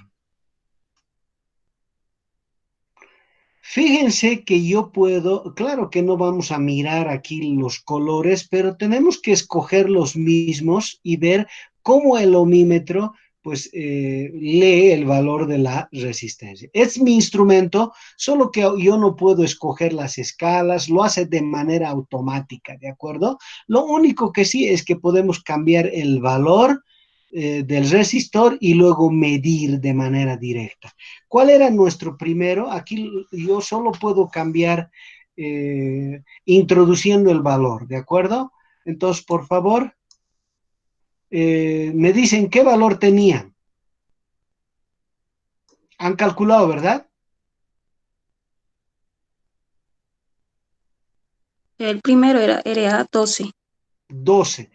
Fíjense que yo puedo, claro que no vamos a mirar aquí los colores, pero tenemos que escoger los mismos y ver cómo el ohmímetro pues lee el valor de la resistencia. Es mi instrumento, solo que yo no puedo escoger las escalas, lo hace de manera automática, ¿de acuerdo? Lo único que sí es que podemos cambiar el valor del resistor y luego medir de manera directa. ¿Cuál era nuestro primero? Aquí yo solo puedo cambiar introduciendo el valor, ¿de acuerdo? Entonces, por favor, me dicen qué valor tenían. Han calculado, ¿verdad? El primero era 12. 12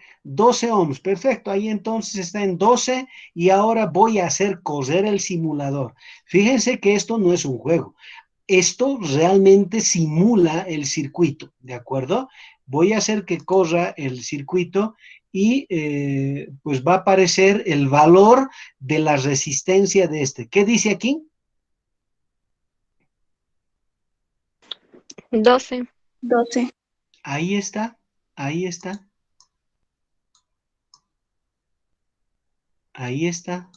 ohms, perfecto, ahí entonces está en 12 y ahora voy a hacer correr el simulador. Fíjense que esto no es un juego, esto realmente simula el circuito, ¿de acuerdo? Voy a hacer que corra el circuito y pues va a aparecer el valor de la resistencia de este. ¿Qué dice aquí? 12. 12. Ahí está, ahí está, ahí está.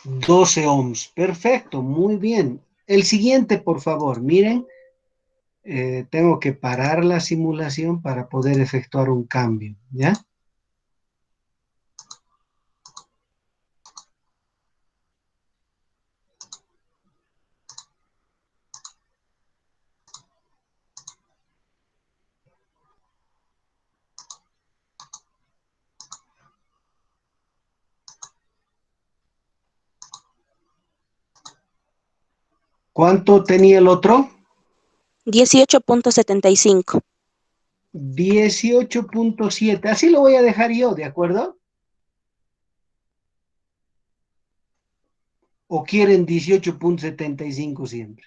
12 ohms, perfecto, muy bien. El siguiente, por favor, miren, tengo que parar la simulación para poder efectuar un cambio, ¿ya? ¿Cuánto tenía el otro? 18.75. 18.7, así lo voy a dejar yo, ¿de acuerdo? ¿O quieren 18.75 siempre?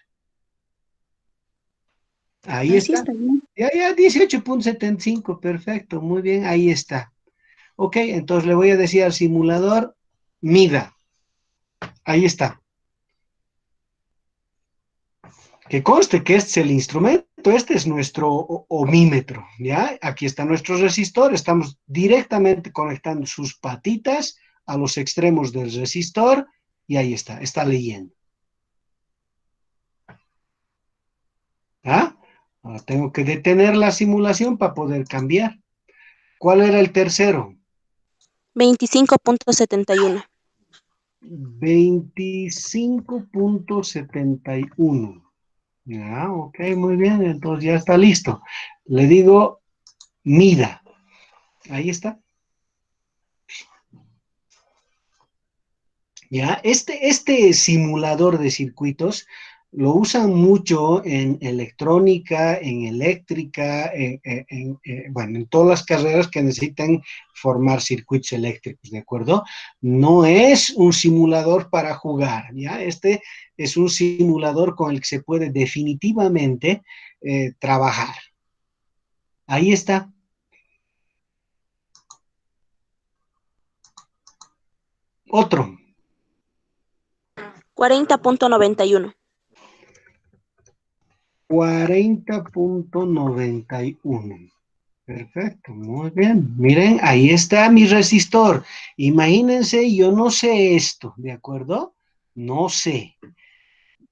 Ahí Así está. está bien. Ya, 18.75, perfecto, muy bien, ahí está. Ok, entonces le voy a decir al simulador, mida. Ahí está. Que conste que este es el instrumento, este es nuestro ohmímetro, ¿ya? Aquí está nuestro resistor, estamos directamente conectando sus patitas a los extremos del resistor y ahí está leyendo. ¿Ah? Ahora tengo que detener la simulación para poder cambiar. ¿Cuál era el tercero? 25.71. 25.71. Ya, ok, muy bien, entonces ya está listo. Le digo, mida. Ahí está. Ya, este simulador de circuitos lo usan mucho en electrónica, en eléctrica, bueno, en todas las carreras que necesitan formar circuitos eléctricos, ¿de acuerdo? No es un simulador para jugar, ¿ya? Este es un simulador con el que se puede definitivamente trabajar. Ahí está. Otro. 40.91. 40.91. Perfecto, muy bien. Miren, ahí está mi resistor. Imagínense, yo no sé esto, ¿de acuerdo? No sé.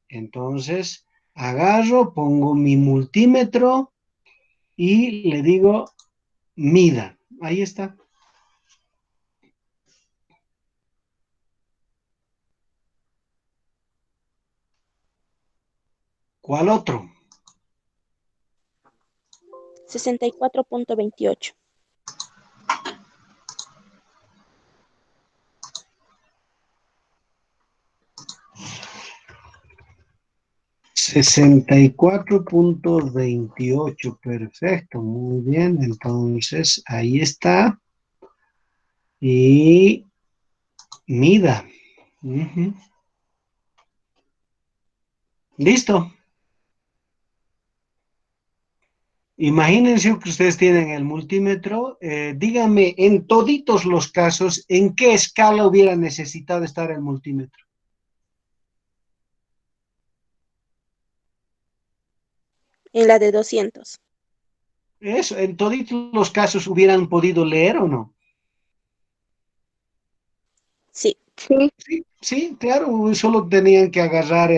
Entonces, agarro, pongo mi multímetro y le digo, mida. Ahí está. ¿Cuál otro? 64.28. 64.28. Perfecto, muy bien. Entonces, ahí está. Y mida. Ujú. Listo. Imagínense que ustedes tienen el multímetro. Díganme, en toditos los casos, ¿en qué escala hubiera necesitado estar el multímetro? En la de 200. Eso, en toditos los casos hubieran podido leer o no. Sí. Sí, Sí, sí, claro, solo tenían que agarrar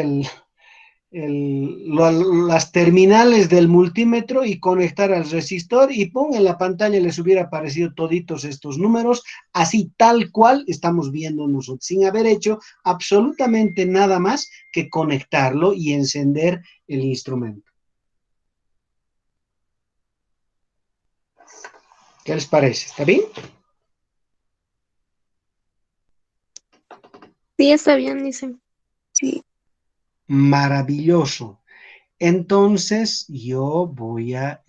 las terminales del multímetro y conectar al resistor y pum, en la pantalla les hubiera aparecido toditos estos números, así tal cual estamos viendo nosotros, sin haber hecho absolutamente nada más que conectarlo y encender el instrumento. ¿Qué les parece? ¿Está bien? sí está bien, dice. Sí. Maravilloso. Entonces yo voy a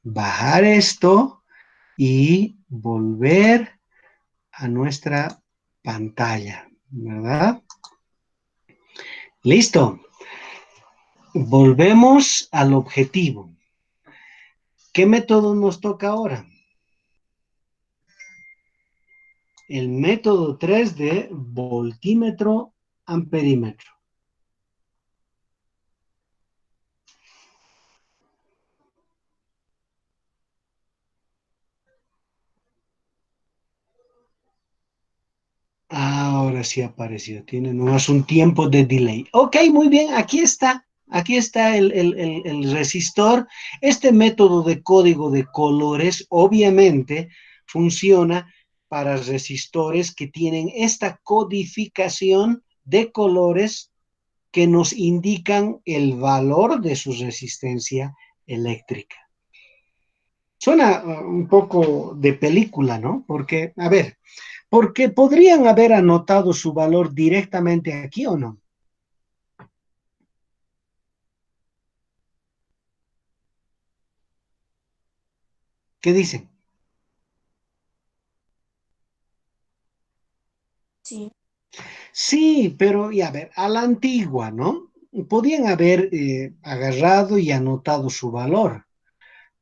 bajar esto y volver a nuestra pantalla, ¿verdad? Listo. Volvemos al objetivo. ¿Qué método nos toca ahora? El método 3 de voltímetro amperímetro. Ahora sí apareció. Tiene nomás un tiempo de delay. Ok, muy bien. Aquí está. Aquí está el resistor. Este método de código de colores obviamente funciona para resistores que tienen esta codificación de colores que nos indican el valor de su resistencia eléctrica. Suena un poco de película, ¿no? Porque, a ver, porque podrían haber anotado su valor directamente aquí o no. ¿Qué dicen? Sí. Sí, pero y a ver, a la antigua, ¿no? Podían haber agarrado y anotado su valor.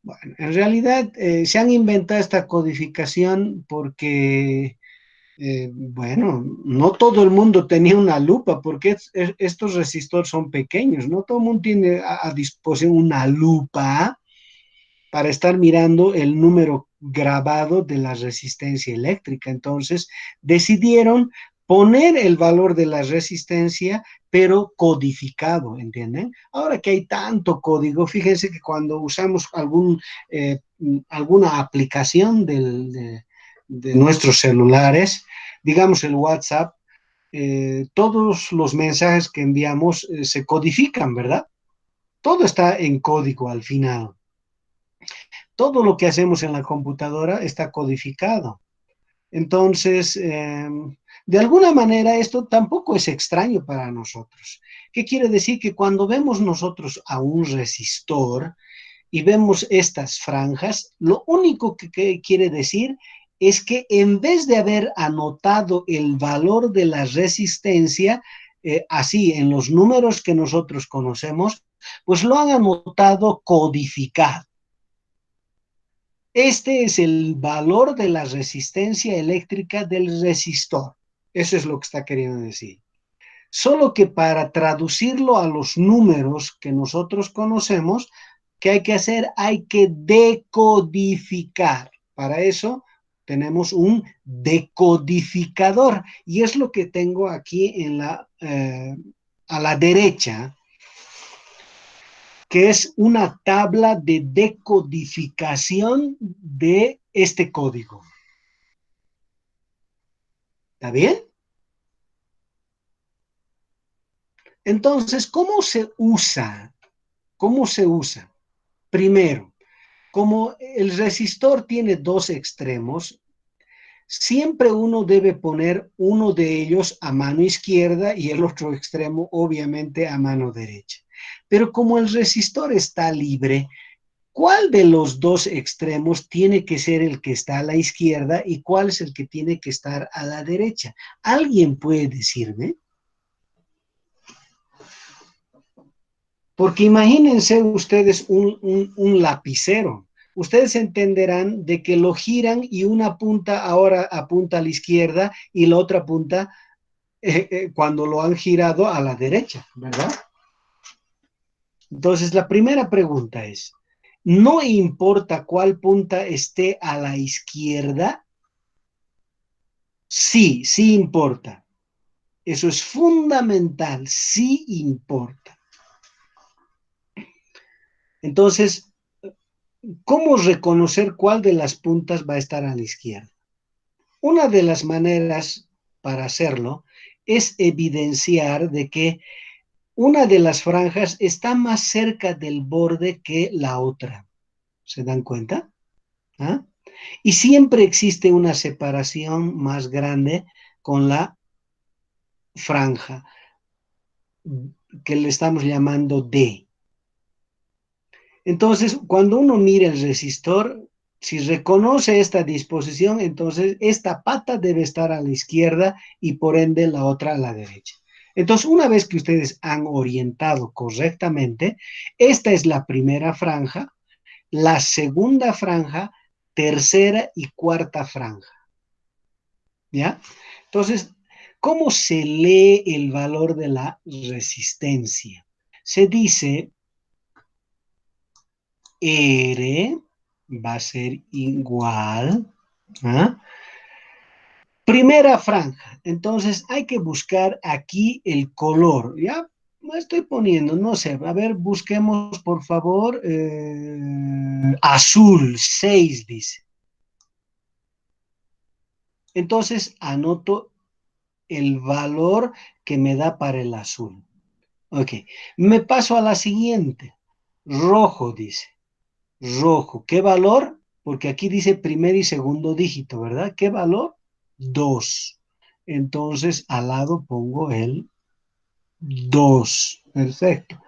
Bueno, en realidad se han inventado esta codificación porque bueno, no todo el mundo tenía una lupa, porque estos resistores son pequeños, no todo el mundo tiene a disposición una lupa para estar mirando el número grabado de la resistencia eléctrica. Entonces, decidieron poner el valor de la resistencia, pero codificado, ¿entienden? Ahora que hay tanto código, fíjense que cuando usamos alguna aplicación de nuestros celulares, digamos el WhatsApp, todos los mensajes que enviamos se codifican, ¿verdad? Todo está en código al final. Todo lo que hacemos en la computadora está codificado. Entonces, de alguna manera esto tampoco es extraño para nosotros. ¿Qué quiere decir? Que cuando vemos nosotros a un resistor y vemos estas franjas, lo único que quiere decir es que en vez de haber anotado el valor de la resistencia, así en los números que nosotros conocemos, pues lo han anotado codificado. Este es el valor de la resistencia eléctrica del resistor. Eso es lo que está queriendo decir. Solo que para traducirlo a los números que nosotros conocemos, ¿qué hay que hacer? Hay que decodificar. Para eso tenemos un decodificador. Y es lo que tengo aquí a la derecha, que es una tabla de decodificación de este código. ¿Está bien? Entonces, ¿cómo se usa? ¿Cómo se usa? Primero, como el resistor tiene dos extremos, siempre uno debe poner uno de ellos a mano izquierda y el otro extremo, obviamente, a mano derecha. Pero como el resistor está libre, ¿Cuál de los dos extremos tiene que ser el que está a la izquierda y cuál es el que tiene que estar a la derecha? ¿Alguien puede decirme? Porque imagínense ustedes un lapicero. Ustedes entenderán de que lo giran y una punta ahora apunta a la izquierda y la otra punta cuando lo han girado a la derecha, ¿verdad? Entonces, la primera pregunta es, ¿no importa cuál punta esté a la izquierda? Sí, sí importa. Eso es fundamental, sí importa. Entonces, ¿cómo reconocer cuál de las puntas va a estar a la izquierda? Una de las maneras para hacerlo es evidenciar de que una de las franjas está más cerca del borde que la otra. ¿Se dan cuenta? ¿Ah? Y siempre existe una separación más grande con la franja que le estamos llamando D. Entonces, cuando uno mira el resistor, si reconoce esta disposición, entonces esta pata debe estar a la izquierda y por ende la otra a la derecha. Entonces, una vez que ustedes han orientado correctamente, esta es la primera franja, la segunda franja, tercera y cuarta franja. ¿Ya? Entonces, ¿cómo se lee el valor de la resistencia? Se dice R va a ser igual a primera franja. Entonces hay que buscar aquí el color. Ya me estoy poniendo, no sé, a ver, busquemos por favor azul, 6 dice. Entonces anoto el valor que me da para el azul. Ok, me paso a la siguiente. Rojo dice. Rojo, ¿qué valor? Porque aquí dice primer y segundo dígito, ¿verdad? ¿Qué valor? 2. Entonces al lado pongo el 2. Perfecto.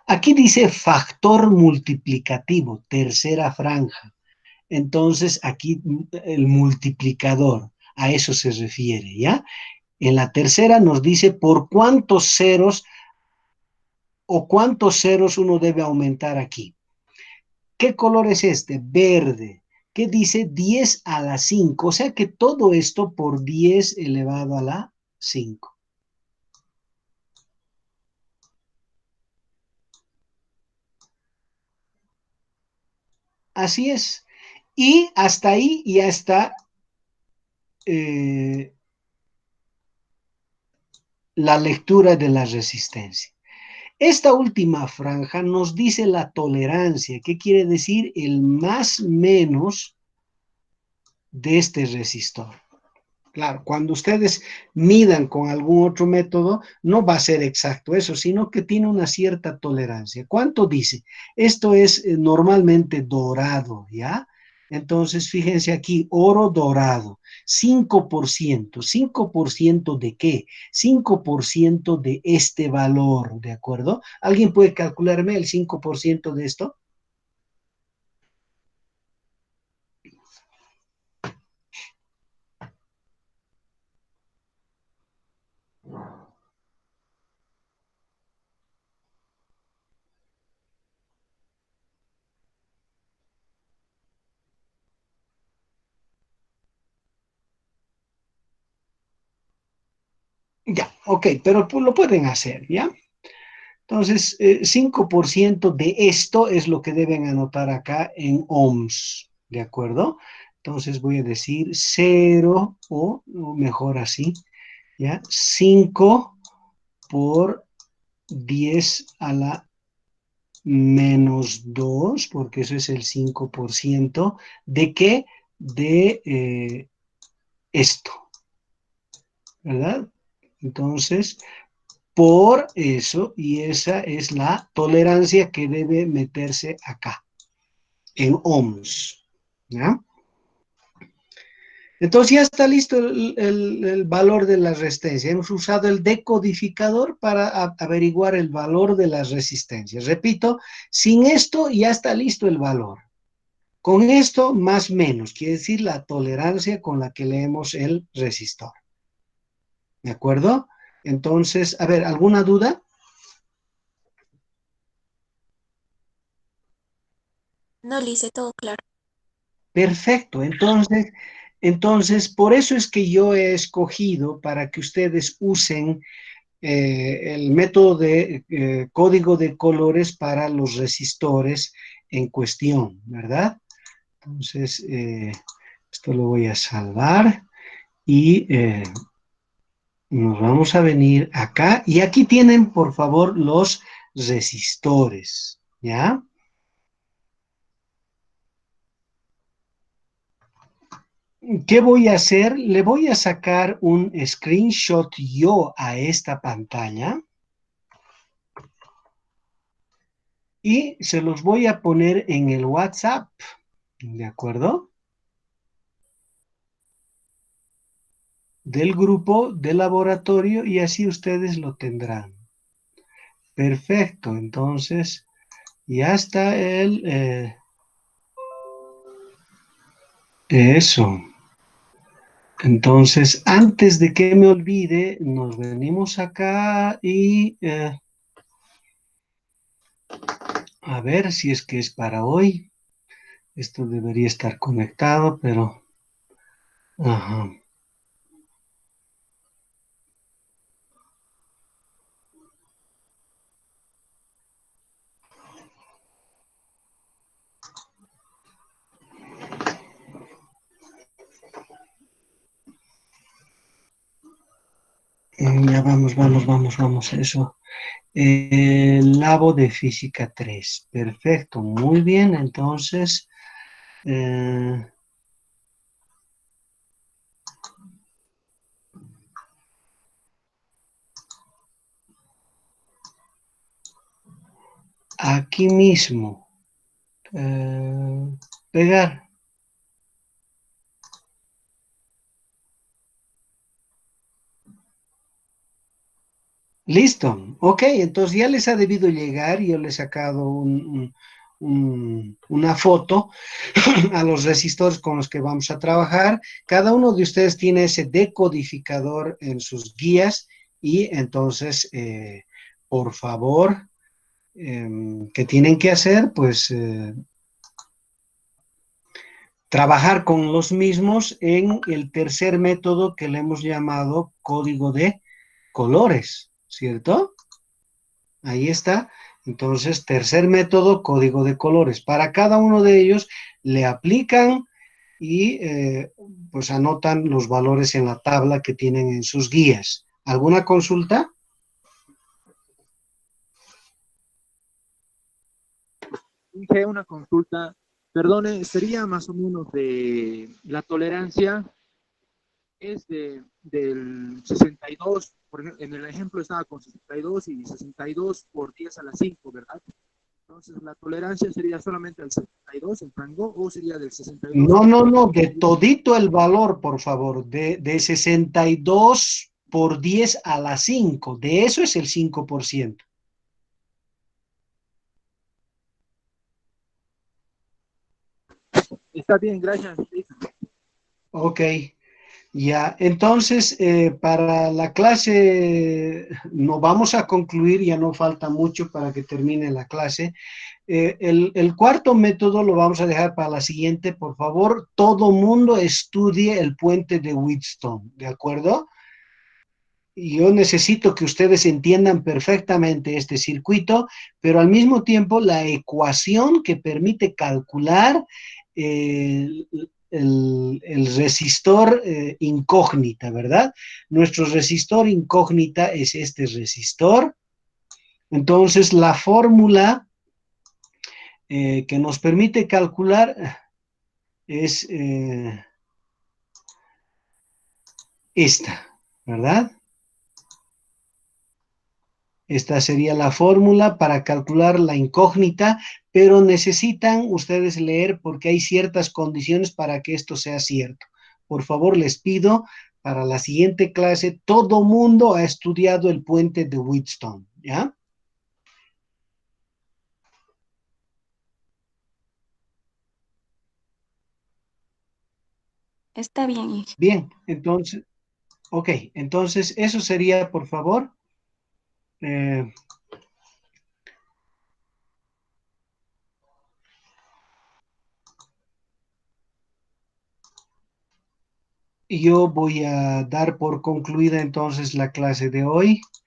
Aquí dice factor multiplicativo, tercera franja. Entonces aquí el multiplicador, a eso se refiere, ¿ya? En la tercera nos dice por cuántos ceros o cuántos ceros uno debe aumentar aquí. ¿Qué color es este? Verde. ¿Qué dice? 10 a la 5. O sea que todo esto por 10 elevado a la 5. Así es. Y hasta ahí ya está la lectura de la resistencia. Esta última franja nos dice la tolerancia. ¿Qué quiere decir? El más menos de este resistor. Claro, cuando ustedes midan con algún otro método, no va a ser exacto eso, sino que tiene una cierta tolerancia. ¿Cuánto dice? Esto es normalmente dorado, ¿ya? Entonces, fíjense aquí, oro dorado, 5%. ¿5% de qué? 5% de este valor, ¿de acuerdo? ¿Alguien puede calcularme el 5% de esto? Ya, ok, pero pues lo pueden hacer, ¿ya? Entonces, 5% de esto es lo que deben anotar acá en ohms, ¿de acuerdo? Entonces voy a decir 0 o mejor así, ¿ya? 5 por 10 a la menos 2, porque eso es el 5%. ¿De qué? De esto, ¿verdad? Entonces, por eso, y esa es la tolerancia que debe meterse acá, en ohms, ¿ya? Entonces ya está listo el valor de la resistencia. Hemos usado el decodificador para averiguar el valor de las resistencias. Repito, sin esto ya está listo el valor. Con esto, más menos, quiere decir la tolerancia con la que leemos el resistor. ¿De acuerdo? Entonces, a ver, ¿alguna duda? No le hice todo claro. Perfecto, entonces, por eso es que yo he escogido para que ustedes usen el método de código de colores para los resistores en cuestión, ¿verdad? Entonces, esto lo voy a salvar y nos vamos a venir acá. Y aquí tienen, por favor, los resistores, ¿ya? ¿Qué voy a hacer? Le voy a sacar un screenshot yo a esta pantalla y se los voy a poner en el WhatsApp, ¿de acuerdo? Del grupo de laboratorio y así ustedes lo tendrán. Perfecto, entonces ya está eso. Entonces, antes de que me olvide, nos venimos acá y a ver si es que es para hoy. Esto debería estar conectado, pero... Ajá. Ya vamos, eso. Labo de física 3. Perfecto, muy bien, entonces... aquí mismo. Pegar. Listo, ok, entonces ya les ha debido llegar, yo les he sacado una foto a los resistores con los que vamos a trabajar. Cada uno de ustedes tiene ese decodificador en sus guías y entonces, por favor, ¿qué tienen que hacer? Pues trabajar con los mismos en el tercer método que le hemos llamado código de colores, ¿cierto? Ahí está. Entonces, tercer método, código de colores. Para cada uno de ellos le aplican y pues anotan los valores en la tabla que tienen en sus guías. ¿Alguna consulta? Dije una consulta, perdone, sería más o menos de la tolerancia, es del 62, en el ejemplo estaba con 62 y 62 por 10 a la 5, ¿verdad? Entonces, ¿la tolerancia sería solamente el 62, el rango, o sería del 62? No, de todito el valor, por favor, de 62 por 10 a la 5, de eso es el 5%. Está bien, gracias. Ok. Ya, entonces, para la clase, no vamos a concluir, ya no falta mucho para que termine la clase. El cuarto método lo vamos a dejar para la siguiente. Por favor, todo mundo estudie el puente de Wheatstone, ¿de acuerdo? Y yo necesito que ustedes entiendan perfectamente este circuito, pero al mismo tiempo la ecuación que permite calcular el resistor incógnita, ¿verdad? Nuestro resistor incógnita es este resistor. Entonces, la fórmula que nos permite calcular es esta, ¿verdad? Esta sería la fórmula para calcular la incógnita, pero necesitan ustedes leer porque hay ciertas condiciones para que esto sea cierto. por favor, les pido, para la siguiente clase, todo mundo ha estudiado el puente de Wheatstone, ¿ya? Está bien, Inge. Bien, entonces, ok, entonces eso sería, por favor. Eh, yo voy a dar por concluida entonces la clase de hoy.